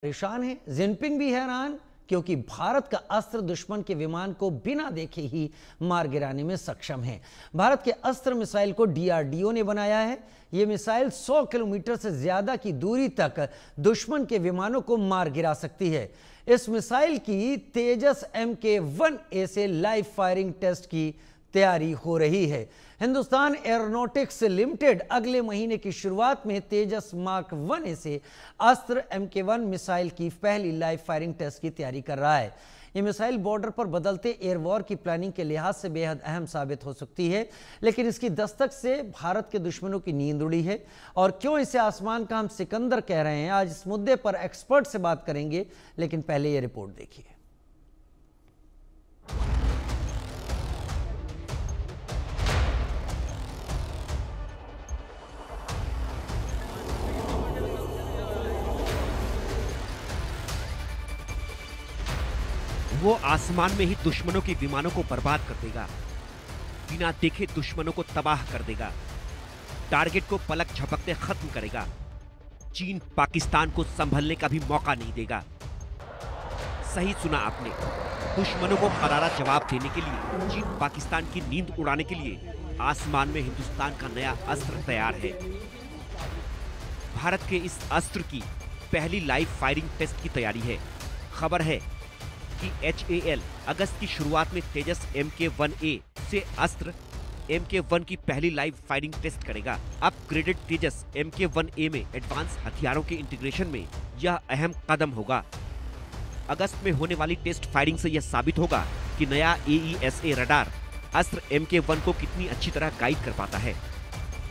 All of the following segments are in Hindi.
परेशान है। जिनपिंग भी हैरान, क्योंकि भारत का अस्त्र दुश्मन के विमान को बिना देखे ही मार गिराने में सक्षम है। भारत के अस्त्र मिसाइल को डीआरडीओ ने बनाया है। यह मिसाइल 100 किलोमीटर से ज्यादा की दूरी तक दुश्मन के विमानों को मार गिरा सकती है। इस मिसाइल की तेजस MK-1A से लाइव फायरिंग टेस्ट की तैयारी हो रही है। हिंदुस्तान एरोनॉटिक्स लिमिटेड अगले महीने की शुरुआत में तेजस मार्क 1A से अस्त्र MK-1 मिसाइल की पहली लाइव फायरिंग टेस्ट की तैयारी कर रहा है। यह मिसाइल बॉर्डर पर बदलते एयर वॉर की प्लानिंग के लिहाज से बेहद अहम साबित हो सकती है, लेकिन इसकी दस्तक से भारत के दुश्मनों की नींद उड़ी है। और क्यों इसे आसमान का हम सिकंदर कह रहे हैं, आज इस मुद्दे पर एक्सपर्ट से बात करेंगे, लेकिन पहले यह रिपोर्ट देखिए। वो आसमान में ही दुश्मनों के विमानों को बर्बाद कर देगा, बिना देखे दुश्मनों को तबाह कर देगा, टारगेट को पलक झपकते खत्म करेगा। चीन पाकिस्तान को संभलने का भी मौका नहीं देगा। सही सुना आपने, दुश्मनों को करारा जवाब देने के लिए, चीन पाकिस्तान की नींद उड़ाने के लिए आसमान में हिंदुस्तान का नया अस्त्र तैयार है। भारत के इस अस्त्र की पहली लाइव फायरिंग टेस्ट की तैयारी है। खबर है कि HAL अगस्त की शुरुआत में तेजस MK-1A से अस्त्र MK-1 की पहली लाइव फायरिंग टेस्ट करेगा। अपग्रेडेड तेजस MK-1A में एडवांस हथियारों के इंटीग्रेशन में यह अहम कदम होगा। अगस्त में होने वाली टेस्ट फायरिंग से यह साबित होगा कि नया AESA रडार अस्त्र MK-1 को कितनी अच्छी तरह गाइड कर पाता है।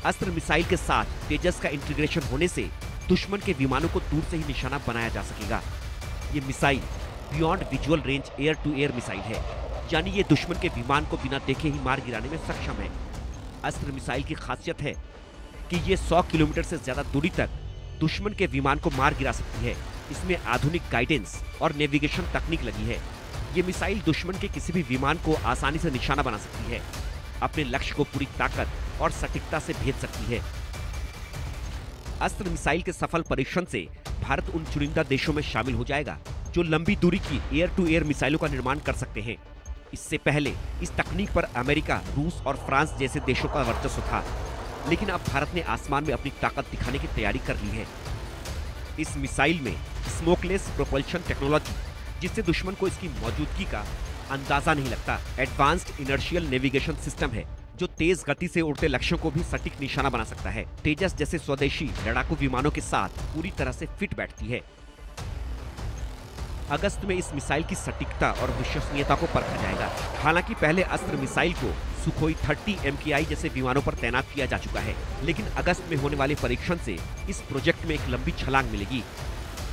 अस्त्र मिसाइल के साथ तेजस का इंटीग्रेशन होने से दुश्मन के विमानों को दूर से ही निशाना बनाया जा सकेगा। ये missile beyond visual range air to air missile है, यानी ये दुश्मन के विमान को बिना देखे ही मार गिराने में सक्षम है। अस्त्र मिसाइल की खासियत है कि ये 100 किलोमीटर से ज्यादा दूरी तक दुश्मन के विमान को मार गिरा सकती है। इसमें आधुनिक गाइडेंस और नेविगेशन तकनीक लगी है। ये मिसाइल दुश्मन के किसी भी विमान को आसानी से निशाना बना सकती है, अपने लक्ष्य को पूरी ताकत और सटीकता से भेज सकती है। अस्त्र मिसाइल के सफल परीक्षण से भारत उन चुनिंदा देशों में शामिल हो जाएगा जो लंबी दूरी की एयर टू एयर मिसाइलों का निर्माण कर सकते हैं। इससे पहले इस तकनीक पर अमेरिका, रूस और फ्रांस जैसे देशों का वर्चस्व था, लेकिन अब भारत ने आसमान में अपनी ताकत दिखाने की तैयारी कर ली है। इस मिसाइल में स्मोकलेस प्रोपल्शन टेक्नोलॉजी, जिससे दुश्मन को इसकी मौजूदगी का अंदाजा नहीं लगता, एडवांस्ड इनर्शियल नेविगेशन सिस्टम है जो तेज गति से उड़ते लक्ष्यों को भी सटीक निशाना बना सकता है। तेजस जैसे स्वदेशी लड़ाकू विमानों के साथ पूरी तरह से फिट बैठती है। अगस्त में इस मिसाइल की सटीकता और विश्वसनीयता को परखा जाएगा। हालांकि पहले अस्त्र मिसाइल को सुखोई 30 MKI जैसे विमानों पर तैनात किया जा चुका है, लेकिन अगस्त में होने वाले परीक्षण से इस प्रोजेक्ट में एक लंबी छलांग मिलेगी।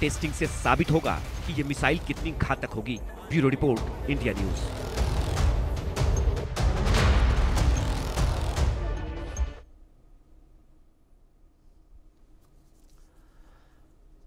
टेस्टिंग से साबित होगा कि ये मिसाइल कितनी घातक होगी। Bureau report, India news.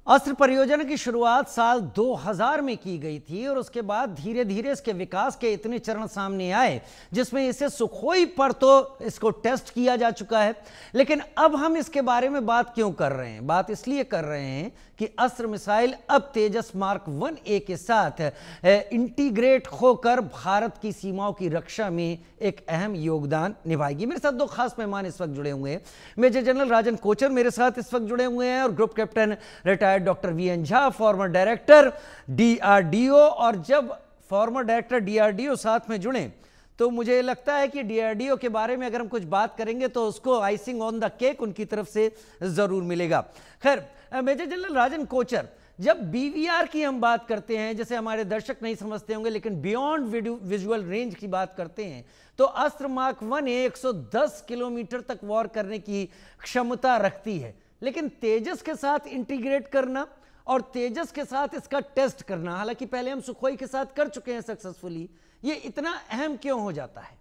अस्त्र परियोजना की शुरुआत साल 2000 में की गई थी और उसके बाद धीरे धीरे इसके विकास के इतने चरण सामने आए जिसमें इसे सुखोई पर तो इसको टेस्ट किया जा चुका है। लेकिन अब हम इसके बारे में बात क्यों कर रहे हैं? बात इसलिए कर रहे हैं कि अस्त्र मिसाइल अब तेजस मार्क 1A के साथ इंटीग्रेट होकर भारत की सीमाओं की रक्षा में एक अहम योगदान निभाएगी। मेरे साथ दो खास मेहमान इस वक्त जुड़े हुए हैं। मेजर जनरल राजन कोचर मेरे साथ इस वक्त जुड़े हुए हैं और group captain retired doctor VN Jha, farmer director DRDO। और जब फॉर्मर डायरेक्टर DRDO साथ में जुड़े तो मुझे लगता है कि DRDO के बारे में अगर हम कुछ बात करेंगे तो उसको आइसिंग ऑन द केक उनकी तरफ से जरूर मिलेगा। खैर, मेजर जनरल राजन कोचर, जब BVR की हम बात करते हैं, जैसे हमारे दर्शक नहीं समझते होंगे, लेकिन बियॉन्ड विजुअल रेंज की बात करते हैं, तो अस्त्र मार्क 1A 110 किलोमीटर तक वॉर करने की क्षमता रखती है। लेकिन तेजस के साथ इंटीग्रेट करना और तेजस के साथ इसका टेस्ट करना, हालांकि पहले हम सुखोई के साथ कर चुके हैं सक्सेसफुली, ये इतना अहम क्यों हो जाता है?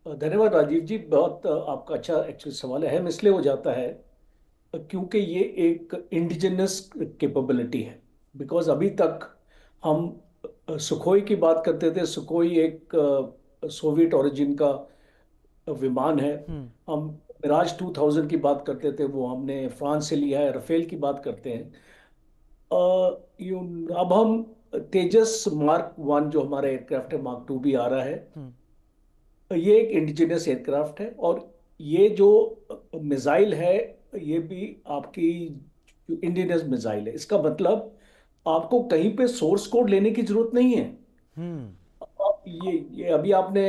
धन्यवाद राजीव जी, बहुत आपका अच्छा एक्चुअली सवाल है। अहम इसलिए हो जाता है क्योंकि ये एक इंडिजिनस कैपेबिलिटी है। बिकॉज अभी तक हम सुखोई की बात करते थे। सुखोई एक सोवियत ओरिजिन का विमान है। हम मिराज 2000 की बात करते थे, वो हमने फ्रांस से लिया है। राफेल की बात करते हैं। अब हम तेजस मार्क 1 जो हमारा एयरक्राफ्ट है, मार्क 2 भी आ रहा है। ये एक इंडिजिनियस एयरक्राफ्ट है, और ये जो मिसाइल है, ये भी आपकी इंडिजिनियस मिसाइल है। इसका मतलब आपको कहीं पे सोर्स कोड लेने की जरूरत नहीं है। हम्म। ये अभी आपने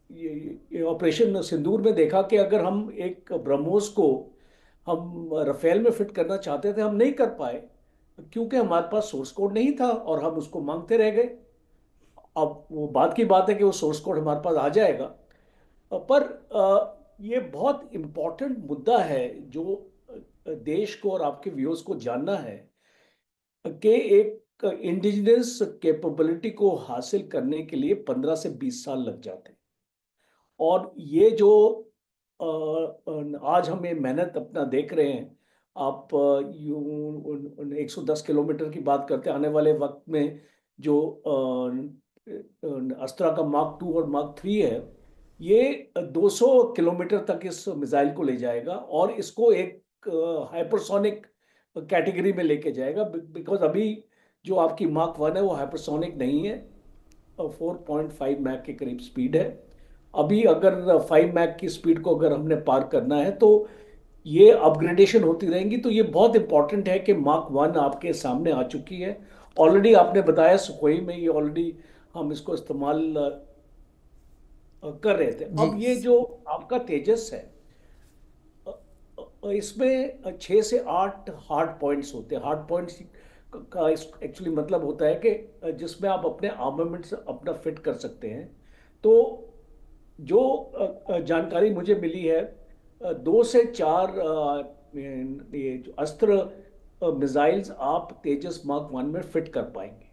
ये ऑपरेशन सिंदूर में देखा कि अगर हम एक ब्रह्मोस को हम राफेल में फिट करना चाहते थे, हम नहीं कर पाए क्योंकि हमारे पास सोर्स कोड नहीं था और हम उसको मांगते रह गए। अब वो बात की बात है कि वो सोर्स कोड हमारे पास आ जाएगा। पर ये बहुत इम्पोर्टेंट मुद्दा है जो देश को और आपके व्यूअर्स को जानना है कि एक इंडिजिनस कैपेबिलिटी को हासिल करने के लिए 15 से 20 साल लग जाते हैं। और ये जो आज हम ये मेहनत अपना देख रहे हैं, आप यूं 110 किलोमीटर की बात करते हैं, आने वाले वक्त में जो अस्त्रा का मार्क 2 और मार्क 3 है, ये 200 किलोमीटर तक इस मिसाइल को ले जाएगा और इसको एक हाइपरसोनिक कैटेगरी में लेके जाएगा। बिकॉज अभी जो आपकी मार्क 1 है वो हाइपरसोनिक नहीं है, 4.5 मैक के करीब स्पीड है। अभी अगर 5 मैक की स्पीड को अगर हमने पार करना है तो ये अपग्रेडेशन होती रहेंगी। तो ये बहुत इंपॉर्टेंट है कि मार्क 1 आपके सामने आ चुकी है। ऑलरेडी आपने बताया सुखोई में ये ऑलरेडी हम इसको इस्तेमाल कर रहे थे। जी। अब ये जो आपका तेजस है, इसमें 6 से 8 हार्ड पॉइंट्स होते हैं। हार्ड पॉइंट्स का एक्चुअली मतलब होता है कि जिसमें आप अपने आर्मामेंट्स अपना फिट कर सकते हैं। तो जो जानकारी मुझे मिली है, 2 से 4 ये जो अस्त्र मिसाइल्स आप तेजस मार्क 1 में फिट कर पाएंगे।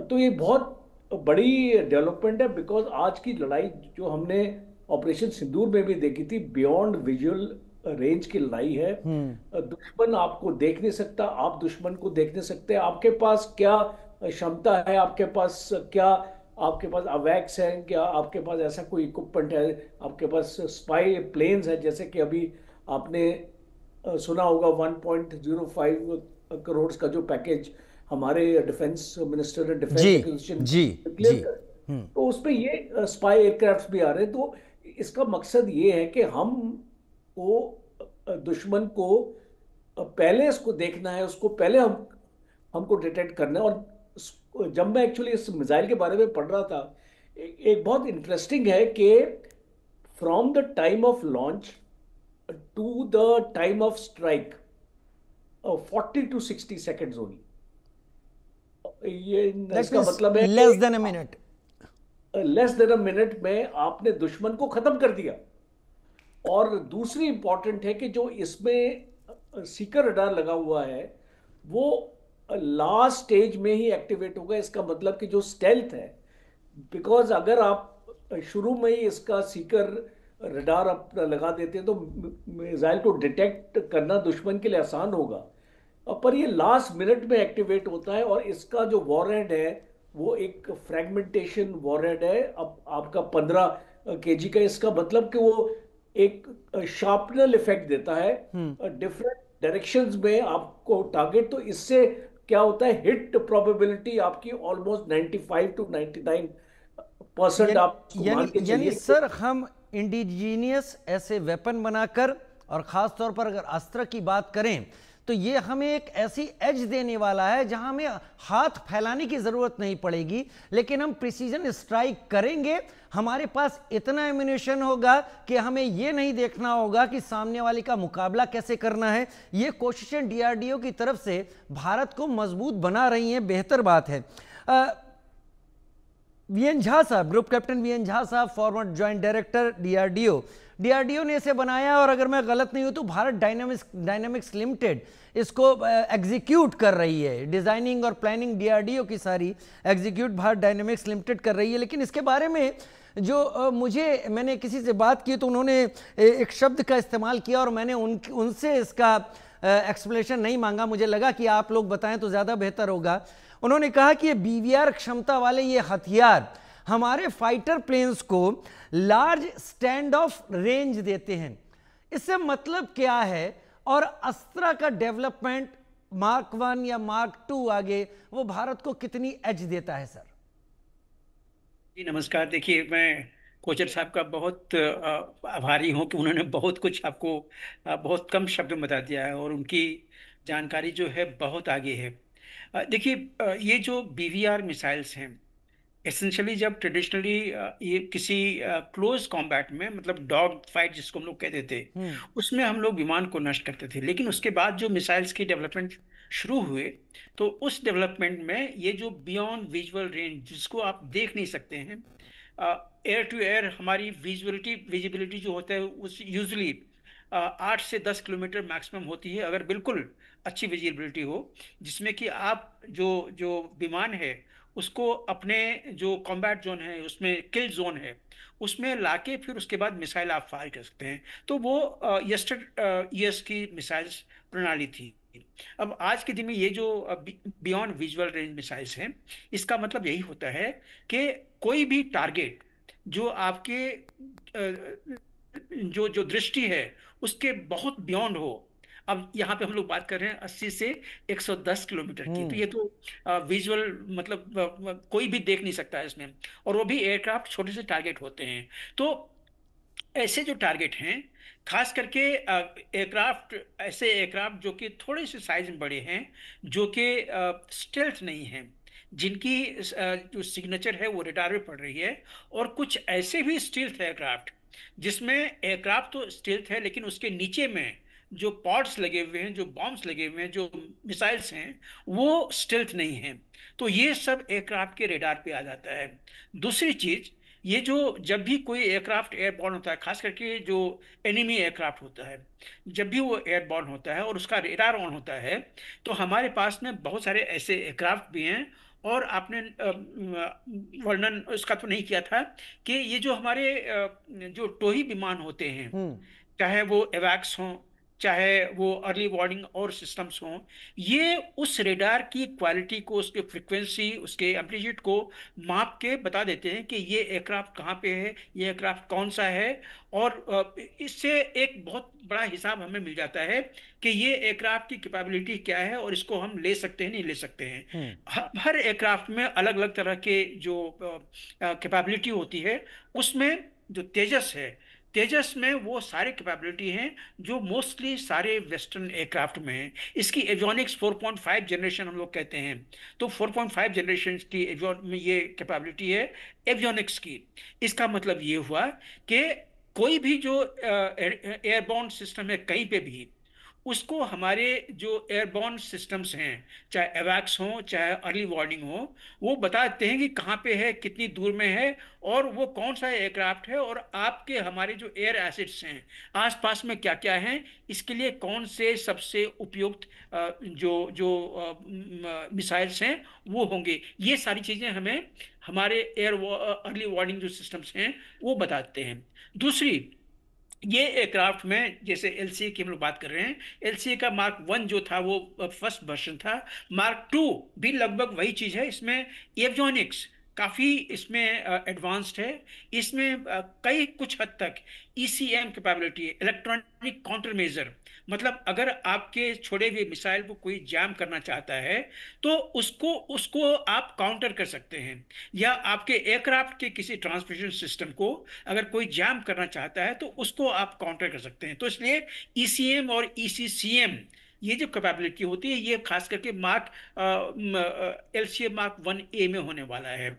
तो ये बहुत बड़ी डेवलपमेंट है, बिकॉज आज की लड़ाई जो हमने ऑपरेशन सिंदूर में भी देखी थी, बियॉन्ड विजुअल रेंज की लड़ाई है। दुश्मन आपको देख नहीं सकता, आप दुश्मन को देख नहीं सकते। आपके पास क्या क्षमता है, आपके पास क्या, आपके पास अवैक्स है क्या, आपके पास ऐसा कोई इक्विपमेंट है, आपके पास स्पाई प्लेन्स है, जैसे कि अभी आपने सुना होगा 1.05 करोड़ का जो पैकेज हमारे डिफेंस मिनिस्टर ने डिफेंस जी एक्विजिशन जी डिक्लेयर जी। कर, तो उसमें ये स्पाई एयरक्राफ्ट भी आ रहे हैं। तो इसका मकसद ये है कि हम को दुश्मन को पहले इसको देखना है, उसको पहले हमको डिटेक्ट करना है। और जब मैं एक्चुअली इस मिसाइल के बारे में पढ़ रहा था, एक बहुत इंटरेस्टिंग है कि from the time of launch to the time of strike 40 to 60 seconds only. ये इसका मतलब है less than a minute. Less than a minute में आपने दुश्मन को खत्म कर दिया। और दूसरी इंपॉर्टेंट है कि जो इसमें सीकर रडार लगा हुआ है वो लास्ट स्टेज में ही एक्टिवेट होगा। इसका मतलब कि जो स्टेल्थ है, बिकॉज अगर आप शुरू में ही इसका सीकर रडार अपना लगा देते हैं तो मिसाइल को डिटेक्ट करना दुश्मन के लिए आसान होगा। पर ये लास्ट मिनट में एक्टिवेट होता है। और इसका जो वॉरहेड है वो एक फ्रेगमेंटेशन वॉरहेड है। अब आपका 15 kg का, इसका मतलब कि वो एक शार्पनर इफेक्ट देता है डिफरेंट डायरेक्शंस में आपको टारगेट। तो इससे क्या होता है, हिट प्रोबेबिलिटी आपकी ऑलमोस्ट 95 to 99% आप मान के यानी चलिए। सर हम इंडिजीनियस ऐसे वेपन बनाकर, और खास तौर पर अगर अस्त्र की बात करें तो ये हमें एक ऐसी एज देने वाला है जहां हमें हाथ फैलाने की जरूरत नहीं पड़ेगी, लेकिन हम प्रिसीजन स्ट्राइक करेंगे। हमारे पास इतना एम्यूनेशन होगा कि हमें यह नहीं देखना होगा कि सामने वाले का मुकाबला कैसे करना है। ये कोशिशें डीआरडीओ की तरफ से भारत को मजबूत बना रही हैं, बेहतर बात है। वीएन झा साहब, ग्रुप कैप्टन वीएन झा साहब, फॉर्मर ज्वाइंट डायरेक्टर डीआरडीओ ने इसे बनाया, और अगर मैं गलत नहीं हूं तो भारत डायनामिक्स लिमिटेड इसको एग्जीक्यूट कर रही है। डिजाइनिंग और प्लानिंग डीआरडीओ की सारी एग्जीक्यूट भारत डायनामिक्स लिमिटेड कर रही है। लेकिन इसके बारे में जो मैंने किसी से बात की तो उन्होंने एक शब्द का इस्तेमाल किया और मैंने उनसे इसका एक्सप्लेनेशन नहीं मांगा। मुझे लगा कि आप लोग बताएं तो ज़्यादा बेहतर होगा। उन्होंने कहा कि ये बीवीआर क्षमता वाले ये हथियार हमारे फाइटर प्लेन्स को लार्ज स्टैंड ऑफ रेंज देते हैं। इससे मतलब क्या है? और अस्त्रा का डेवलपमेंट मार्क 1 या मार्क 2 आगे वो भारत को कितनी एज देता है सर? जी नमस्कार। देखिए, मैं कोचर साहब का बहुत आभारी हूँ कि उन्होंने बहुत कुछ आपको बहुत कम शब्द में बता दिया है और उनकी जानकारी जो है बहुत आगे है। देखिए, ये जो बीवीआर मिसाइल्स हैं, एसेंशियली जब ट्रेडिशनली ये किसी क्लोज कॉम्बैट में, मतलब डॉग फाइट जिसको हम लोग कहते थे, उसमें हम लोग विमान को नष्ट करते थे। लेकिन उसके बाद जो मिसाइल्स की डेवलपमेंट शुरू हुए, तो उस डेवलपमेंट में ये जो बियॉन्ड विजुअल रेंज, जिसको आप देख नहीं सकते हैं, एयर टू एयर हमारी विजिबिलिटी जो होता है उस यूजली 8 से 10 किलोमीटर मैक्सिमम होती है, अगर बिल्कुल अच्छी विजिबिलिटी हो, जिसमें कि आप जो जो विमान है उसको अपने जो कॉम्बैट जोन है, उसमें किल जोन है, उसमें लाके फिर उसके बाद मिसाइल आप फायर कर सकते हैं। तो वो यस्टर ईयर्स की मिसाइल्स प्रणाली थी। अब आज के दिन में ये जो बियॉन्ड विजुअल रेंज मिसाइल्स हैं, इसका मतलब यही होता है कि कोई भी टारगेट जो आपके जो जो दृष्टि है उसके बहुत बियॉन्ड हो। अब यहाँ पे हम लोग बात कर रहे हैं 80 से 110 किलोमीटर की, तो ये तो विजुअल मतलब कोई भी देख नहीं सकता है इसमें, और वो भी एयरक्राफ्ट छोटे से टारगेट होते हैं। तो ऐसे जो टारगेट हैं, खास करके एयरक्राफ्ट, ऐसे एयरक्राफ्ट जो कि थोड़े से साइज में बड़े हैं, जो कि स्टेल्थ नहीं हैं, जिनकी जो सिग्नेचर है वो रडार पे पड़ रही है, और कुछ ऐसे भी स्टील्थ एयरक्राफ्ट जिसमें एयरक्राफ्ट तो स्टील्थ है लेकिन उसके नीचे में जो पॉड्स लगे हुए हैं, जो बॉम्ब्स लगे हुए हैं, जो मिसाइल्स हैं, वो स्टेल्थ नहीं हैं। तो ये सब एयरक्राफ्ट के रडार पे आ जाता है। दूसरी चीज, ये जो जब भी कोई एयरक्राफ्ट एयरबॉर्न होता है, खास करके जो एनिमी एयरक्राफ्ट होता है, जब भी वो एयरबॉर्न होता है और उसका रेडार ऑन होता है, तो हमारे पास में बहुत सारे ऐसे एयरक्राफ्ट भी हैं। और आपने वर्णन उसका तो नहीं किया था कि ये जो हमारे जो टोही विमान होते हैं, चाहे वो एवैक्स हों, चाहे वो अर्ली वार्निंग और सिस्टम्स हों, ये उस रेडार की क्वालिटी को, उसके फ्रिक्वेंसी, उसके एम्पलीट्यूड को माप के बता देते हैं कि ये एयरक्राफ्ट कहाँ पे है, ये एयरक्राफ्ट कौन सा है। और इससे एक बहुत बड़ा हिसाब हमें मिल जाता है कि ये एयरक्राफ्ट की कैपेबिलिटी क्या है और इसको हम ले सकते हैं नहीं ले सकते हैं। हर एयरक्राफ्ट में अलग अलग तरह के जो कैपेबिलिटी होती है। उसमें जो तेजस है, तेजस में वो सारे कैपेबिलिटी हैं जो मोस्टली सारे वेस्टर्न एयरक्राफ्ट में हैं। इसकी एवियोनिक्स 4.5 जनरेशन हम लोग कहते हैं। तो 4.5 जनरेशन की में ये कैपेबिलिटी है एवियोनिक्स की। इसका मतलब ये हुआ कि कोई भी जो एयरबॉर्न सिस्टम है कहीं पे भी, उसको हमारे जो एयरबॉर्न सिस्टम्स हैं, चाहे एवैक्स हो चाहे अर्ली वार्निंग हो, वो बताते हैं कि कहाँ पे है, कितनी दूर में है, और वो कौन सा एयरक्राफ्ट है, और आपके हमारे जो एयर एसिड्स हैं आसपास में क्या क्या हैं, इसके लिए कौन से सबसे उपयुक्त जो जो मिसाइल्स हैं वो होंगे। ये सारी चीज़ें हमें हमारे अर्ली वार्निंग जो सिस्टम्स हैं वो बताते हैं। दूसरी, ये एयरक्राफ्ट में जैसे एलसीए की हम लोग बात कर रहे हैं, एलसीए का मार्क 1 जो था वो फर्स्ट वर्जन था। मार्क 2 भी लगभग वही चीज़ है। इसमें एवियोनिक्स काफ़ी इसमें एडवांस्ड है। इसमें कई कुछ हद तक ईसीएम कैपेबिलिटी है, इलेक्ट्रॉनिक काउंटर मेजर। मतलब अगर आपके छोड़े हुए मिसाइल को कोई जैम करना चाहता है तो उसको उसको आप काउंटर कर सकते हैं, या आपके एयरक्राफ्ट के किसी ट्रांसमिशन सिस्टम को अगर कोई जैम करना चाहता है तो उसको आप काउंटर कर सकते हैं। तो इसलिए ईसीएम और ईसीसीएम, ये जो कैपेबिलिटी होती है, ये खास करके मार्क एलसीए मार्क 1A में होने वाला है।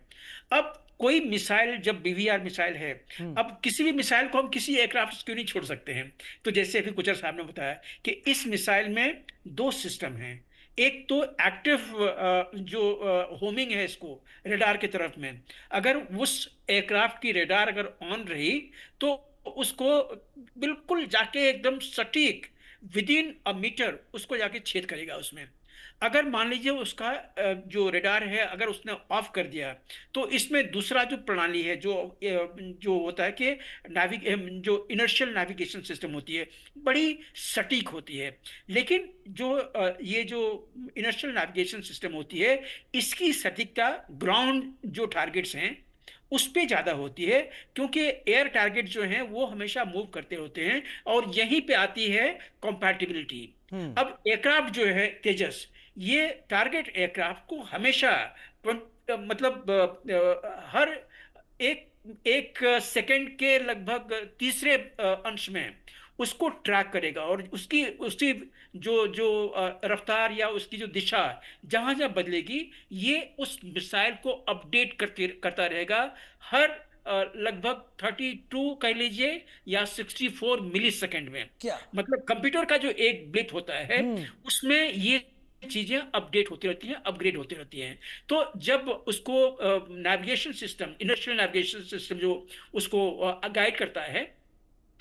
अब कोई मिसाइल, जब बीवीआर मिसाइल है, अब किसी भी मिसाइल को हम किसी एयरक्राफ्ट से क्यों नहीं छोड़ सकते हैं? तो जैसे अभी कुचर साहब ने बताया कि इस मिसाइल में 2 सिस्टम हैं। एक तो एक्टिव जो होमिंग है इसको रेडार की तरफ में, अगर उस एयरक्राफ्ट की रेडार अगर ऑन रही तो उसको बिल्कुल जाके एकदम सटीक विद इन अ मीटर उसको जाके छेद करेगा उसमें। अगर मान लीजिए उसका जो रेडार है अगर उसने ऑफ कर दिया, तो इसमें दूसरा जो प्रणाली है, जो जो होता है कि जो इनर्शियल नेविगेशन सिस्टम होती है, बड़ी सटीक होती है। लेकिन जो ये जो इनर्शियल नेविगेशन सिस्टम होती है, इसकी सटीकता ग्राउंड जो टारगेट्स हैं उस पे ज्यादा होती है, क्योंकि एयर टारगेट जो हैं वो हमेशा मूव करते होते हैं, और यहीं पे आती है कंपैटिबिलिटी। अब एयरक्राफ्ट जो है तेजस, ये टारगेट एयरक्राफ्ट को हमेशा मतलब हर एक एक सेकंड के लगभग तीसरे अंश में उसको ट्रैक करेगा, और उसकी उसकी जो जो रफ्तार या उसकी जो दिशा जहां जहां बदलेगी, ये उस मिसाइल को अपडेट करता रहेगा हर लगभग 32 कह लीजिए या 64 मिली सेकेंड में। क्या? मतलब कंप्यूटर का जो एक ब्लिप होता है, उसमें ये चीजें अपडेट होती रहती हैं, अपग्रेड होती रहती हैं। तो जब उसको navigation system, inertial navigation system जो उसको गाइड करता है,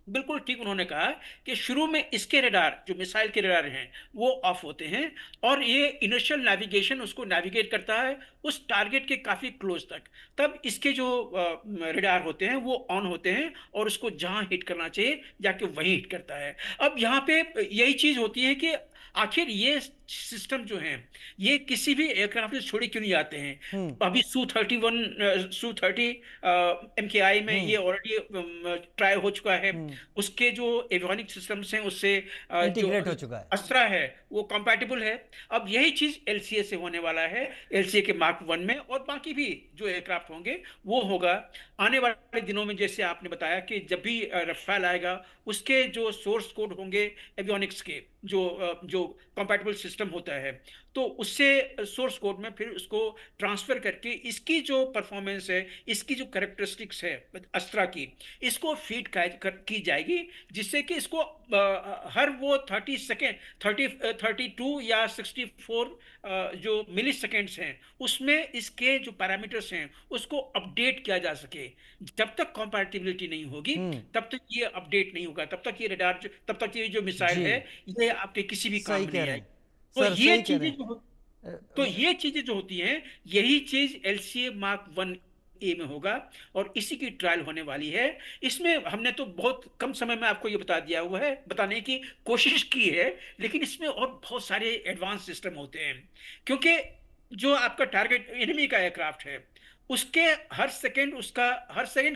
बिल्कुल ठीक उन्होंने कहा कि शुरू में इसके रडार, जो मिसाइल के रडार हैं, वो ऑफ होते हैं, और ये इनिशियल नेविगेशन उसको नेविगेट करता है उस टारगेट के काफी क्लोज तक। तब इसके जो रडार होते हैं वो ऑन होते हैं, और उसको जहां हिट करना चाहिए जाके वहीं हिट करता है। अब यहाँ पे यही चीज होती है कि आखिर ये सिस्टम जो है, ये किसी भी एयरक्राफ्ट से छोड़े क्यों नहीं आते हैं। अभी Su-30 MKI में ये ऑलरेडी ट्राई हो चुका है। उसके जो एवियोनिक सिस्टम्स हैं उससे जो इंटीग्रेट हो चुका है। अस्त्रा है वो कंपैटिबल है। अब यही चीज LCA से होने वाला है, LCA के मार्क 1 में, और बाकी भी जो एयरक्राफ्ट होंगे वो होगा आने वाले दिनों में। जैसे आपने बताया कि जब भी रफाल आएगा, उसके जो सोर्स कोड होंगे एवियोनिक्स के, जो कंपैटिबल सिस्टम होता है, तो उससे सोर्स कोड में फिर उसको ट्रांसफर करके इसकी जो परफॉर्मेंस है, इसकी जो कैरेक्टरिस्टिक्स है अस्त्रा की, इसको फीड की जाएगी, जिससे कि इसको हर वो 32 या 64 जो मिली सेकेंड्स हैं, उसमें इसके जो पैरामीटर्स हैं उसको अपडेट किया जा सके। जब तक कंपैटिबिलिटी नहीं होगी तब तक ये अपडेट नहीं होगा, तब तक ये रडार, तब तक ये जो मिसाइल है ये आपके किसी भी काम सही में कह नहीं रहे आएगी। हैं तो सर, ये सही कह रहे चीजें हैं। तो ये चीजें जो होती हैं, यही चीज LCA मार्क 1A में होगा, और इसी की ट्रायल होने वाली है। इसमें हमने तो बहुत कम समय में आपको ये बता दिया हुआ है, बताने की कोशिश की है, लेकिन इसमें और बहुत सारे एडवांस सिस्टम होते हैं, क्योंकि जो आपका टारगेट एनिमी का एयरक्राफ्ट है, उसके हर सेकंड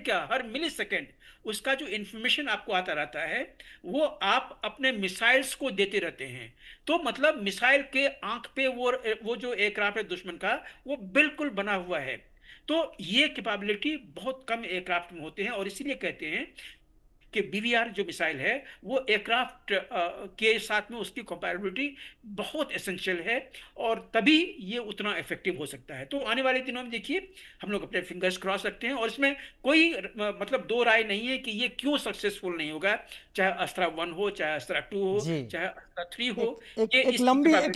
क्या, हर मिली सेकंड उसका जो इंफॉर्मेशन आपको आता रहता है, वो आप अपने मिसाइल्स को देते रहते हैं। तो मतलब मिसाइल के आंख पे वो जो एयरक्राफ्ट है दुश्मन का, वो बिल्कुल बना हुआ है। तो ये कैपेबिलिटी बहुत कम एयरक्राफ्ट में होते हैं, और इसीलिए कहते हैं कि BVR जो मिसाइल है वो एयरक्राफ्ट के साथ में उसकी कंपैटिबिलिटी बहुत एसेंशियल है, और तभी ये उतना इफेक्टिव हो सकता है। तो आने वाले दिनों में देखिए, हम लोग अपने फिंगर्स क्रॉस रखते हैं, और इसमें कोई मतलब दो राय नहीं है कि ये क्यों सक्सेसफुल नहीं होगा, चाहे अस्त्रा 1 हो, चाहे अस्त्रा 2 हो, जी। चाहे अस्त्रा 3 हो। एक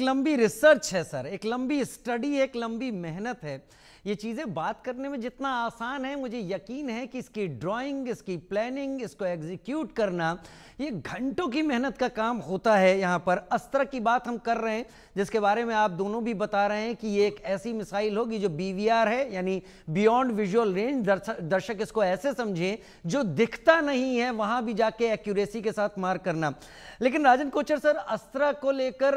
लंबी रिसर्च है सर, एक लंबी स्टडी, एक लंबी मेहनत है। ये चीज़ें बात करने में जितना आसान है, मुझे यकीन है कि इसकी ड्राइंग, इसकी प्लानिंग, इसको एग्जीक्यूट करना, ये घंटों की मेहनत का काम होता है। यहाँ पर अस्त्र की बात हम कर रहे हैं, जिसके बारे में आप दोनों भी बता रहे हैं कि ये एक ऐसी मिसाइल होगी जो BVR है, यानी बियॉन्ड विजुअल रेंज। दर्शक इसको ऐसे समझें, जो दिखता नहीं है वहां भी जाके एक्यूरेसी के साथ मार करना। लेकिन राजन कोचर सर, अस्त्र को लेकर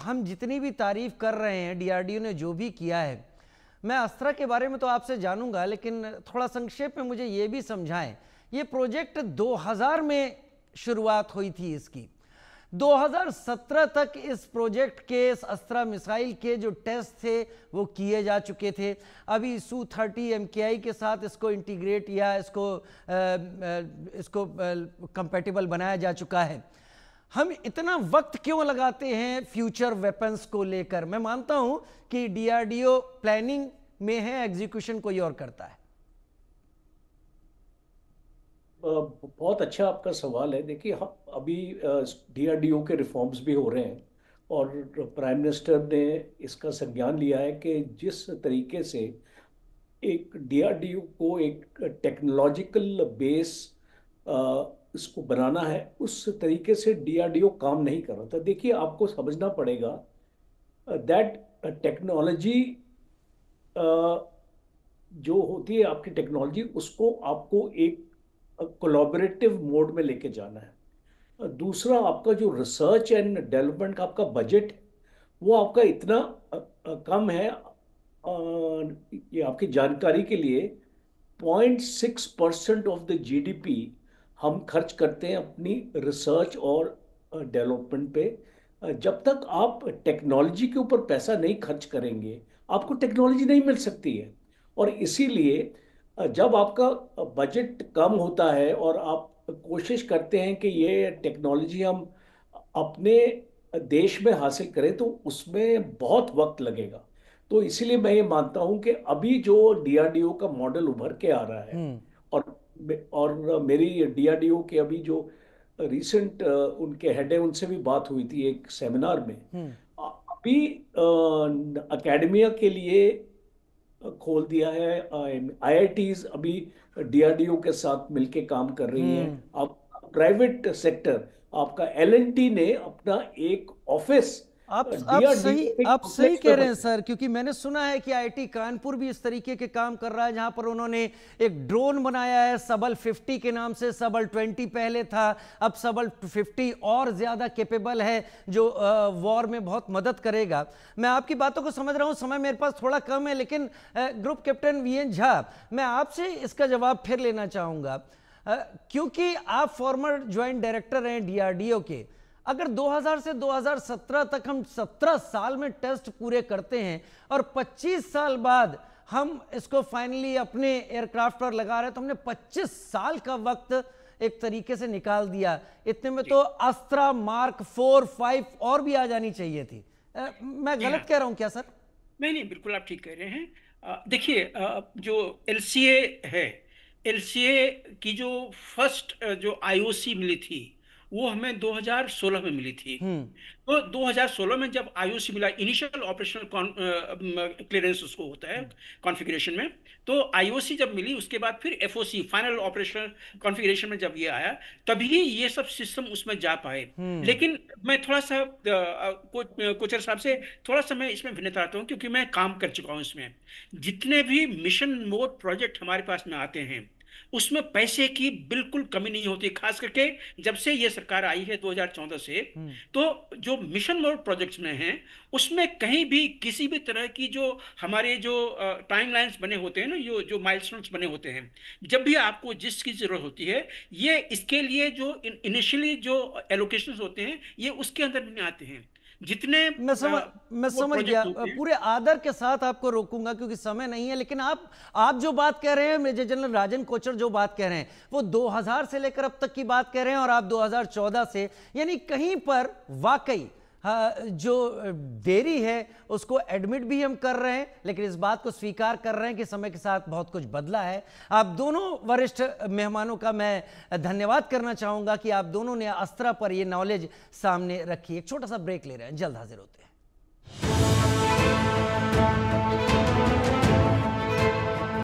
हम जितनी भी तारीफ कर रहे हैं, DRDO ने जो भी किया है, मैं अस्त्रा के बारे में तो आपसे जानूंगा, लेकिन थोड़ा संक्षेप में मुझे ये भी समझाएं। ये प्रोजेक्ट 2000 में शुरुआत हुई थी इसकी, 2017 तक इस प्रोजेक्ट के, इस अस्त्रा मिसाइल के जो टेस्ट थे वो किए जा चुके थे। अभी Su-30 MKI के साथ इसको इंटीग्रेट या इसको कंपैटिबल बनाया जा चुका है। हम इतना वक्त क्यों लगाते हैं फ्यूचर वेपन्स को लेकर? मैं मानता हूं कि DRDO प्लानिंग में है, एग्जीक्यूशन कोई और करता है। बहुत अच्छा आपका सवाल है। देखिए, अभी DRDO के रिफॉर्म्स भी हो रहे हैं, और प्राइम मिनिस्टर ने इसका संज्ञान लिया है कि जिस तरीके से एक DRDO को एक टेक्नोलॉजिकल बेस इसको बनाना है, उस तरीके से DRDO काम नहीं कर रहा था। देखिए, आपको समझना पड़ेगा दैट टेक्नोलॉजी जो होती है, आपकी टेक्नोलॉजी, उसको आपको एक कोलैबोरेटिव मोड में लेके जाना है। दूसरा, आपका जो रिसर्च एंड डेवलपमेंट का आपका बजट, वो आपका इतना कम है। ये आपकी जानकारी के लिए 0.6% ऑफ द जीडीपी हम खर्च करते हैं अपनी रिसर्च और डेवलपमेंट पे। जब तक आप टेक्नोलॉजी के ऊपर पैसा नहीं खर्च करेंगे, आपको टेक्नोलॉजी नहीं मिल सकती है। और इसीलिए जब आपका बजट कम होता है और आप कोशिश करते हैं कि ये टेक्नोलॉजी हम अपने देश में हासिल करें, तो उसमें बहुत वक्त लगेगा। तो इसीलिए मैं ये मानता हूं कि अभी जो डीआरडीओ का मॉडल उभर के आ रहा है, और मेरी डीआरडीओ के अभी जो रिसेंट उनके हेड है, उनसे भी बात हुई थी एक सेमिनार में। अभी एकेडमिया के लिए खोल दिया है, आईआईटीज अभी डीआरडीओ के साथ मिलके काम कर रही हैं। अब प्राइवेट सेक्टर, आपका एलएनटी ने अपना एक ऑफिस आप सही कह रहे हैं सर, क्योंकि मैंने सुना है कि आईआईटी कानपुर भी इस तरीके के काम कर रहा है, जहां पर उन्होंने एक ड्रोन बनाया है सबल 50 के नाम से। सबल 20 पहले था, अब सबल 50 और ज्यादा कैपेबल है, जो वॉर में बहुत मदद करेगा। मैं आपकी बातों को समझ रहा हूं, समय मेरे पास थोड़ा कम है, लेकिन ग्रुप कैप्टन वीएन झा, मैं आपसे इसका जवाब फिर लेना चाहूंगा, क्योंकि आप फॉर्मर ज्वाइंट डायरेक्टर हैं डीआरडीओ के। अगर 2000 से 2017 तक हम 17 साल में टेस्ट पूरे करते हैं और 25 साल बाद हम इसको फाइनली अपने एयरक्राफ्ट पर लगा रहे हैं, तो हमने 25 साल का वक्त एक तरीके से निकाल दिया। इतने में तो अस्त्रा मार्क 4, 5 और भी आ जानी चाहिए थी। मैं गलत कह रहा हूं क्या सर? नहीं, बिल्कुल आप ठीक कह रहे हैं। देखिए, जो एलसीए है, एलसीए की जो फर्स्ट जो आईओसी मिली थी, वो हमें 2016 में मिली थी। तो 2016 में जब आईओसी मिला, इनिशियल ऑपरेशनल क्लियरेंस उसको होता है कॉन्फ़िगरेशन में, तो आईओसी जब मिली, उसके बाद फिर एफओसी फाइनल ऑपरेशनल कॉन्फ़िगरेशन में जब ये आया, तभी ये सब सिस्टम उसमें जा पाए। लेकिन मैं थोड़ा सा कोचर साहब से थोड़ा सा मैं इसमें भिन्नता आता हूँ, क्योंकि मैं काम कर चुका हूँ इसमें। जितने भी मिशन मोड प्रोजेक्ट हमारे पास में आते हैं, उसमें पैसे की बिल्कुल कमी नहीं होती। खास करके जब से ये सरकार आई है 2014 से, तो जो मिशन मोड प्रोजेक्ट्स में हैं, उसमें कहीं भी किसी भी तरह की जो हमारे जो टाइमलाइंस बने होते हैं ना, जो माइलस्टोन्स बने होते हैं, जब भी आपको जिसकी जरूरत होती है, ये इसके लिए जो इनिशियली जो एलोकेशंस होते हैं, ये उसके अंदर नहीं आते हैं। जितने मैं समझ गया। पूरे आदर के साथ आपको रोकूंगा क्योंकि समय नहीं है, लेकिन आप जो बात कह रहे हैं, मेजर जनरल राजन कोचर जो बात कह रहे हैं, वो 2000 से लेकर अब तक की बात कह रहे हैं, और आप 2014 से, यानी कहीं पर वाकई जो देरी है उसको एडमिट भी हम कर रहे हैं, लेकिन इस बात को स्वीकार कर रहे हैं कि समय के साथ बहुत कुछ बदला है। आप दोनों वरिष्ठ मेहमानों का मैं धन्यवाद करना चाहूंगा कि आप दोनों ने अस्त्रा पर ये नॉलेज सामने रखी। एक छोटा सा ब्रेक ले रहे हैं, जल्द हाजिर होते हैं।